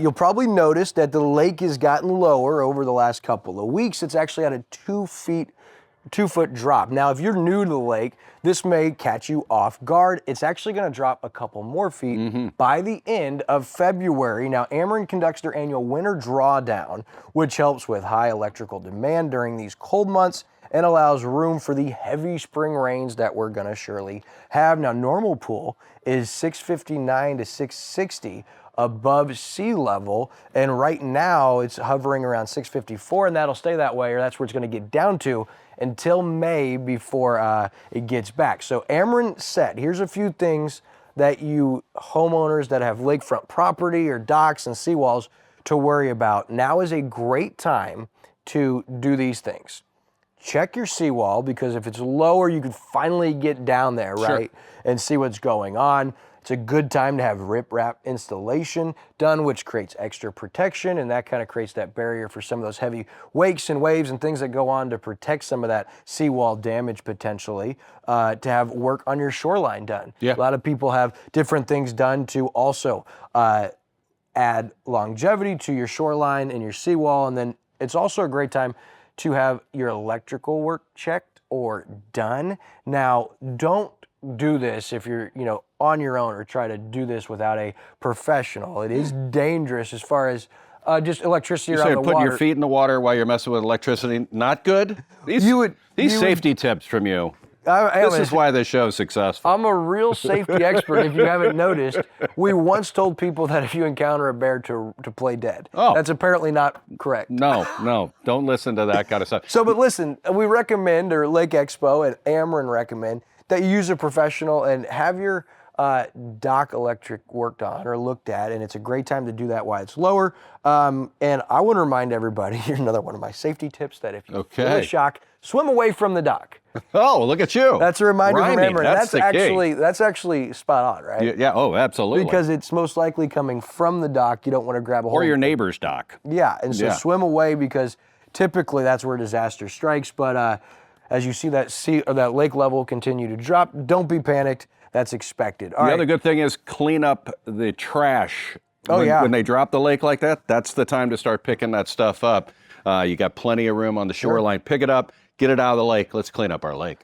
You'll probably notice that the lake has gotten lower over the last couple of weeks. It's actually at a 2-foot drop. Now, if you're new to the lake, this may catch you off guard. It's actually going to drop a couple more feet by the end of February. Now, Ameren conducts their annual winter drawdown, which helps with high electrical demand during these cold months and allows room for the heavy spring rains that we're going to surely have. Now, normal pool is 659 to 660 above sea level, and right now it's hovering around 654, and that'll stay that way, or that's where it's going to get down to until May before it gets back. So Ameren said, here's a few things that you homeowners that have lakefront property or docks and seawalls to worry about. Now is a great time to do these things. Check your seawall, because if it's lower, you can finally get down there, right? Sure. And see what's going on. It's a good time to have riprap installation done, which creates extra protection, and that kind of creates that barrier for some of those heavy wakes and waves and things that go on to protect some of that seawall damage potentially, to have work on your shoreline done. Yeah. A lot of people have different things done to also add longevity to your shoreline and your seawall, and then it's also a great time to have your electrical work checked or done. Now, don't do this if you're, on your own, or try to do this without a professional. It is dangerous as far as just electricity around the water. Putting your feet in the water while you're messing with electricity, not good? These safety tips from you. This is why this show's successful. I'm a real safety expert, if you haven't noticed. We once told people that if you encounter a bear to play dead. Oh. That's apparently not correct. No, don't listen to that kind of stuff. But listen, we recommend, or Lake Expo and Ameren recommend, that you use a professional and have your dock electric worked on or looked at, and it's a great time to do that while it's lower. And I want to remind everybody, here's another one of my safety tips, that if you feel a shock, swim away from the dock. Oh, look at you. That's a reminder from Ameren. That's actually spot on, right? Yeah, oh, absolutely. Because it's most likely coming from the dock. You don't want to grab a hold. Or your neighbor's dock. Yeah, and so swim away, because typically that's where disaster strikes. But as you see that lake level continue to drop, don't be panicked. That's expected. The other good thing is clean up the trash. When they drop the lake like that, that's the time to start picking that stuff up. You got plenty of room on the shoreline. Pick it up, get it out of the lake. Let's clean up our lake.